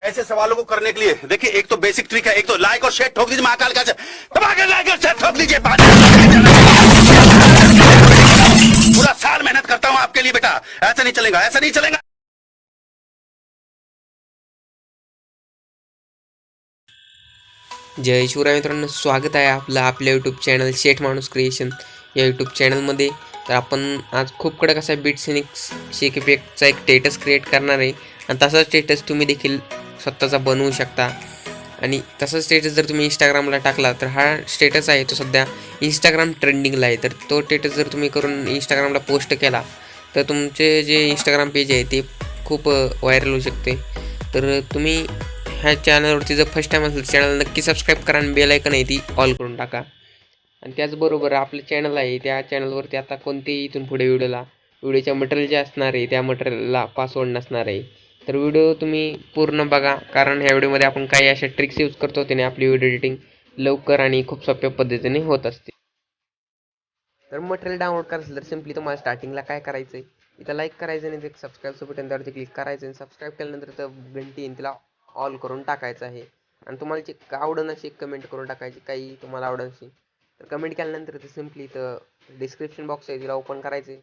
ऐसे सवालों को करने के लिए देखिए, एक तो बेसिक ट्रिक है, एक तो लाइक और शेयर ठोक दीजिए, महाकाल का दबा के लाइक और शेयर ठोक दीजिए। पूरा साल मेहनत करता हूं आपके लिए बेटा, ऐसा नहीं चलेगा, ऐसा नहीं चलेगा। जय शिवराय मित्रांनो, स्वागत आहे आपलं आपल्या यूट्यूब चॅनल शेट माणूस क्रिएशन या यूट्यूब चॅनलमध्ये. तर आपण आज खूप कडक असा बीट्सनिक्स शेक इफेक्टचा एक स्टेटस क्रिएट करणार आहे आणि तसाच स्टेटस तुम्ही देखील स्वतःचा बनवू शकता. आणि तसाच स्टेटस जर तुम्ही इंस्टाग्रामला टाकला तर हा स्टेटस आहे तो सध्या इंस्टाग्राम ट्रेंडिंगला आहे. तर तो स्टेटस जर तुम्ही करून इंस्टाग्रामला पोस्ट केला तर तुमचे जे इंस्टाग्राम पेज आहे ते खूप व्हायरल होऊ शकते. तर तुम्ही ह्या चॅनलवरती जर फर्स्ट टाईम असेल चॅनल नक्की सबस्क्राईब करा आणि बेल आयकन आहे ती ऑल करून टाका. आणि त्याचबरोबर आपलं चॅनल आहे त्या चॅनलवरती आता कोणतेही इथून पुढे व्हिडिओच्या मटेरियल जे असणार आहे त्या मटेरियलला पासवर्ड नसणार आहे. तर व्हिडिओ तुम्ही पूर्ण बघा, कारण ह्या व्हिडिओमध्ये आपण काही अशा ट्रिक्स यूज करतो त्याने आपली व्हिडिओ एडिटिंग लवकर आणि खूप सोप्या पद्धतीने होत असते. तर मटेरियल डाउनलोड करायचं तर सिम्पली तुम्हाला स्टार्टिंगला काय करायचं आहे, इथं लाईक करायचं आणि सबस्क्राईबचं बटन त्यावरती क्लिक करायचं आणि सबस्क्राईब केल्यानंतर तर घंटी येईल तिला ऑल करून टाकायचं आहे. आणि तुम्हाला जे आवडन अशी कमेंट करून टाकायची, काही तुम्हाला आवडन अशी तर कमेंट केल्यानंतर ते सिम्पली इथं डिस्क्रिप्शन बॉक्स आहे तिला ओपन करायचे.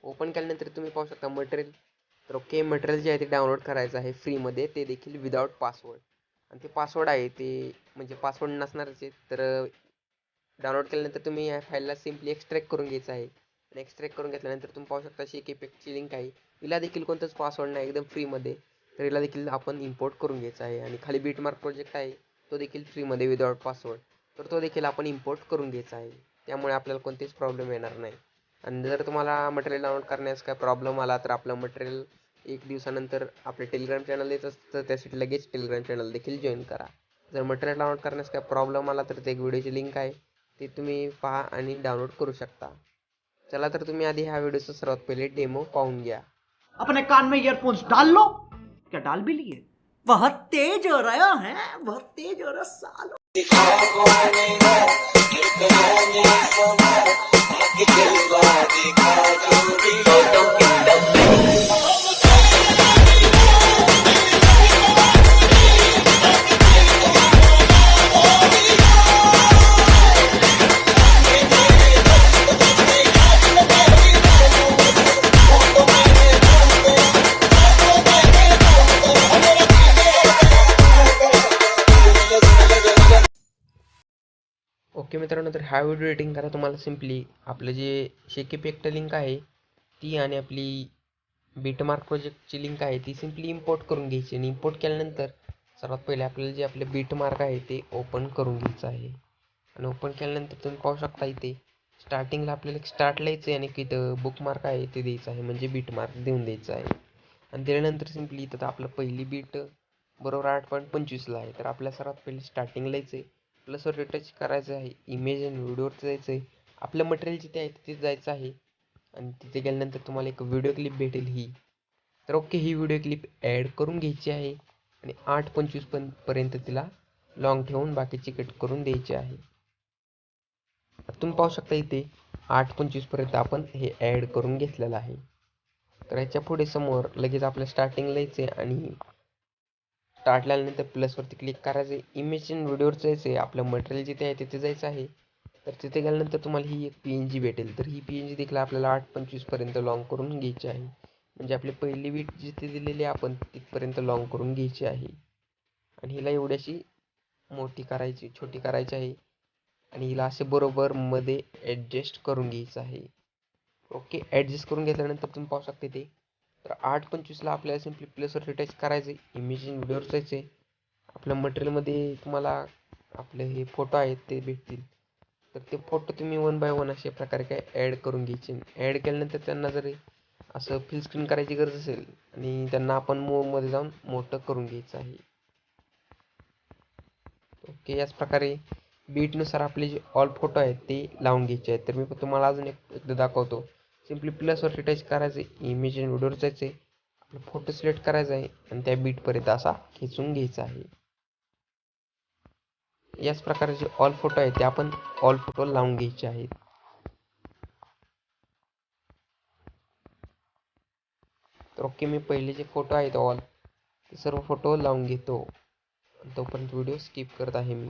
ओपन केल्यानंतर तुम्ही पाहू शकता मटेरियल. तर ओके, मटेरियल जे आहे ते डाउनलोड करायचं आहे फ्रीमध्ये, ते देखील विदाउट पासवर्ड. आणि ते पासवर्ड आहे ते म्हणजे पासवर्ड नसणारच आहे. तर डाउनलोड केल्यानंतर तुम्ही या फाईलला सिम्पली एक्स्ट्रॅक्ट करून घ्यायचं आहे. आणि एक्स्ट्रॅक्ट करून घेतल्यानंतर तुम्ही पाहू शकता शेक इफेक्टची लिंक आहे, हिला देखील कोणतंच पासवर्ड नाही, एकदम फ्रीमध्ये. तर हिला देखील आपण इम्पोर्ट करून घ्यायचं आहे. आणि खाली बीटमार्क प्रोजेक्ट आहे तो देखील फ्रीमध्ये विदाउट पासवर्ड, तर तो देखील आपण इम्पोर्ट करून घ्यायचा आहे. त्यामुळे आपल्याला कोणतेच प्रॉब्लेम येणार नाही. आणि जर तुम्हाला मटेरियल डाउनलोड करण्यास काय प्रॉब्लेम आला तर आपलं मटेरियल एक दिवसानंतर आपले टेलिग्राम चॅनल येत असतं, त्यासाठी लगेच टेलिग्राम चॅनल देखील जॉईन करा. जर मटेरियल डाउनलोड करण्यास काय प्रॉब्लेम आला तर ते एक व्हिडिओची लिंक आहे, ती तुम्ही पहा आणि डाउनलोड करू शकता. चला तर तुम्ही आधी ह्या व्हिडिओचा सर्वात पहिले डेमो पाहून घ्या. अपने कान में ईयरफोन्स डाल लो. क्या डाल भी लिए? बहुत तेज हो रहा है, बहुत तेज हो रहा सालो. ओके मित्रांनो, तर हा व्हिडिओ एडिटिंग करा तुम्हाला सिम्पली आपलं जे शेक इफेक्ट लिंक आहे ती आणि आपली बीटमार्क प्रोजेक्टची लिंक आहे ती सिम्पली इम्पोर्ट करून घ्यायची. आणि इम्पोर्ट केल्यानंतर सर्वात पहिले आपल्याला जे आपले बीटमार्क आहे ते ओपन करून घ्यायचं आहे. आणि ओपन केल्यानंतर तुम्ही पाहू शकता इथे स्टार्टिंगला आपल्याला एक स्टार्ट लिहायचं आहे आणि इथं बुकमार्क आहे ते द्यायचं आहे, म्हणजे बीटमार्क देऊन द्यायचं आहे. आणि त्यानंतर सिम्पली इथं आपलं पहिली बीट बरोबर 8.25ला आहे, तर आपल्या सर्वात पहिले स्टार्टिंग लिहायचं आहे, प्लसवर रिटच करायचं आहे, इमेज आणि व्हिडिओवर जायचं आहे, आपलं मटेरियल जिथे आहे तिथे जायचं आहे. आणि तिथे गेल्यानंतर तुम्हाला एक व्हिडिओ क्लिप भेटेल ही. तर ओके, ही व्हिडिओ क्लिप ॲड करून घ्यायची आहे आणि 8.25 पर्यंत तिला लॉंग ठेवून बाकीची कट करून द्यायची आहे. तुम्ही पाहू शकता इथे 8.25 पर्यंत आपण हे ॲड करून घेतलेलं आहे. तर याच्या पुढे समोर लगेच आपल्या स्टार्टिंग लिहायचे आणि स्टार्ट लावल्यानंतर प्लसवरती क्लिक करायचं, इमेज आणि व्हिडिओवर जायचं आहे, आपलं मटेरियल जिथे आहे तिथे जायचं आहे. तर तिथे गेल्यानंतर तुम्हाला ही एक PNG भेटेल, तर ही PNG देखील आपल्याला 8.25 पर्यंत लॉंग करून घ्यायची आहे. म्हणजे आपली पहिली बीट जिथे दिलेली आहे आपण तिथपर्यंत लॉंग करून घ्यायची आहे. आणि हिला एवढ्याशी मोठी करायची, छोटी करायची आहे आणि हिला असे बरोबर मध्ये ॲडजस्ट करून घ्यायचं आहे. ओके, ॲडजस्ट करून घेतल्यानंतर तुम्ही पाहू शकता ते तर 8.25ला आपल्याला सिम्पली प्लसवर रिटच करायचं आहे, इमेज इन व्हिडिओवर जायचं आहे. आपल्या मटेरियलमध्ये तुम्हाला आपले हे फोटो आहेत ते भेटतील, तर ते फोटो तुम्ही 1 बाय 1 अशा प्रकारे काय ॲड करून घ्यायचे. ॲड केल्यानंतर त्यांना जरी असं फुल स्क्रीन करायची गरज असेल आणि त्यांना आपण मूवमध्ये जाऊन मोठं करून घ्यायचं आहे. ओके, याच प्रकारे बीटनुसार आपले जे ऑल फोटो आहेत ते लावून घ्यायचे आहेत. तर मी तुम्हाला अजून एकदा दाखवतो. सिम्पली प्लसवर टच करायचं आहे, इमेज आणि व्हिडिओवर जायचं आहे, आपला फोटो सिलेक्ट करायचा आहे आणि त्या बीटपर्यंत असा खेचून घ्यायचा आहे. याच प्रकारे जे ऑल फोटो आहेत ते आपण ऑल फोटो लावून घ्यायचे आहेत. तर ओके, मी पहिले जे फोटो आहेत ऑल सर्व फोटो लावून घेतो. तोपर्यंत व्हिडिओ स्किप करत आहे मी.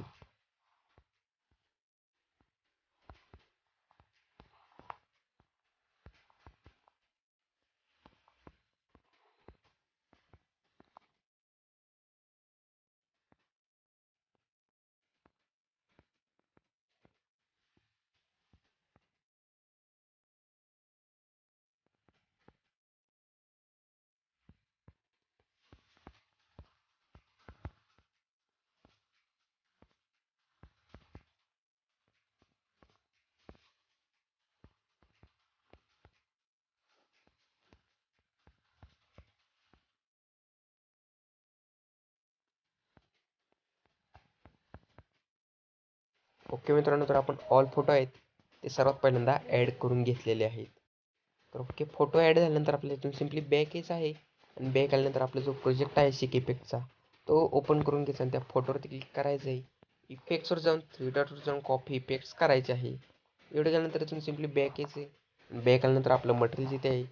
ओके मित्रांनो, तर आपण ऑल फोटो आहेत ते सर्वात पहिल्यांदा ॲड करून घेतलेले आहेत. तर ओके, फोटो ॲड झाल्यानंतर आपल्याला इथून सिम्पली बॅक यायचं आहे. आणि बॅक आल्यानंतर आपला जो प्रोजेक्ट आहे शेक इफेक्टचा तो ओपन करून घ्यायचा आणि त्या फोटोवरती क्लिक करायचं आहे. इफेक्ट्सवर जाऊन 3 डॉटवर जाऊन कॉपी इफेक्ट्स करायचे आहे. एवढं झाल्यानंतर इथून सिम्पली बॅक यायचं आहे. बॅक आल्यानंतर आपलं मटेरियल जिथे आहे,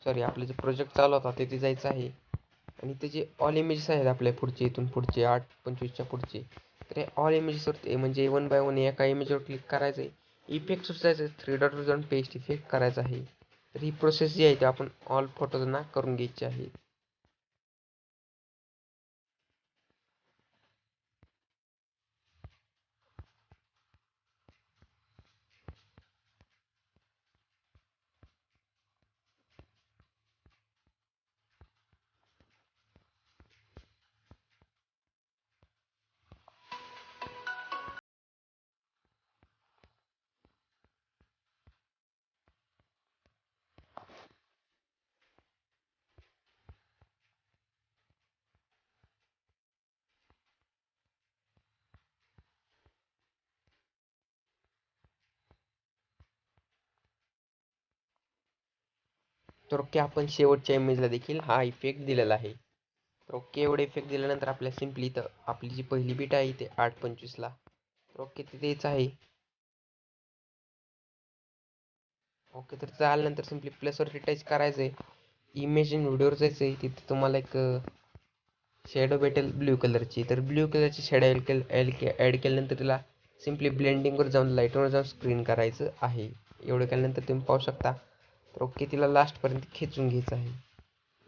सॉरी आपलं जे प्रोजेक्ट चालू होता तिथे जायचं आहे. आणि ते जे ऑल इमेजेस आहेत आपल्या पुढचे, इथून पुढचे 8-25च्या पुढचे, तर हे ऑल इमेजेसवर म्हणजे 1 बाय 1 एका इमेजवर क्लिक करायचं आहे. इफेक्ट्सवर जायचं आहे, 3 डॉटवर जाऊन पेस्ट इफेक्ट करायचा आहे. तर ही प्रोसेस जी आहे ती आपण ऑल फोटोजना करून घ्यायची आहे. तर ओके, आपण शेवटच्या इमेजला देखील हा इफेक्ट दिलेला आहे. तर ओके, एवढे इफेक्ट दिल्यानंतर आपल्या सिम्पली इथं आपली जी पहिली बीट आहे ते 8-25ला, तर ओके तिथे यायचं आहे. ओके, तर झाल्यानंतर सिम्पली प्लसवरती टच करायचं आहे. इमेज इन व्हिडिओवर जायचं आहे. तिथे तुम्हाला एक शेडो भेटेल ब्ल्यू कलरची. तर ब्ल्यू कलरची शेडो ॲड केल्यानंतर तिला सिम्पली ब्लेंडिंगवर जाऊन लाईटवर जाऊन स्क्रीन करायचं आहे. एवढं केल्यानंतर तुम्ही पाहू शकता. तर ओके, तिला लास्टपर्यंत खेचून घ्यायचं आहे.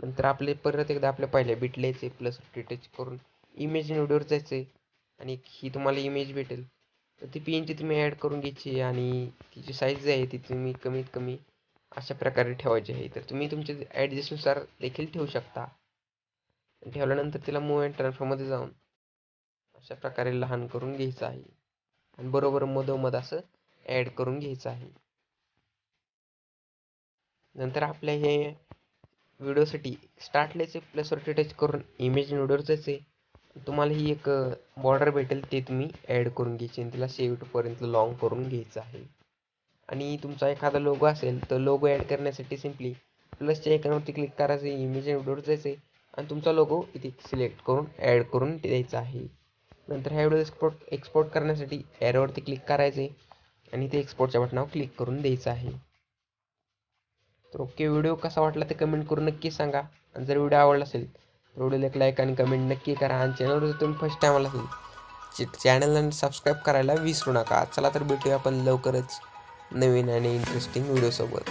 नंतर आपले परत एकदा आपल्या पहिल्या बीटला यायचे, प्लस टच करून इमेज इन व्हिडिओवर जायचं आहे. आणि ही तुम्हाला इमेज भेटेल. तर ती PNG तुम्ही ॲड करून घ्यायची आणि तिची साईज जी आहे ती तुम्ही कमीत कमी अशा प्रकारे ठेवायची आहे. तर तुम्ही तुमच्या ॲडजस्टनुसार देखील ठेवू शकता. ठेवल्यानंतर तिला मूव्ह अँड ट्रान्सफॉर्ममध्ये जाऊन अशा प्रकारे लहान करून घ्यायचं आहे. आणि बरोबर मधोमध असं ॲड करून घ्यायचं आहे. नंतर आपल्या हे व्हिडिओसाठी स्टार्टलाचे प्लसवरती टच करून इमेज इन व्हिडिओवर जायचे. तुम्हाला ही एक बॉर्डर भेटेल, ते तुम्ही ॲड करून घ्यायची आणि तिला सेव्ह टूपर्यंत लॉंग करून घ्यायचं आहे. आणि तुमचा एखादा लोगो असेल तर लोगो ॲड करण्यासाठी सिम्पली प्लसच्या आयकॉनवरती क्लिक करायचं, इमेज इन व्हिडिओवर जायचं आणि तुमचा लोगो इथे सिलेक्ट करून ॲड करून द्यायचा आहे. नंतर हा व्हिडिओ एक्सपोर्ट करण्यासाठी ॲरोवरती क्लिक करायचे आणि ते एक्सपोर्टच्या बटनावर क्लिक करून द्यायचं आहे. तर ओके, व्हिडिओ कसा वाटला ते कमेंट करून नक्की सांगा. आणि जर व्हिडिओ आवडला असेल तर व्हिडिओला एक लाईक आणि कमेंट नक्की करा. आणि चॅनलवर जर तुम्ही फर्स्ट टाईम आला असेल चॅनलला सबस्क्राईब करायला विसरू नका. चला तर भेटूया आपण लवकरच नवीन आणि इंटरेस्टिंग व्हिडिओसोबत.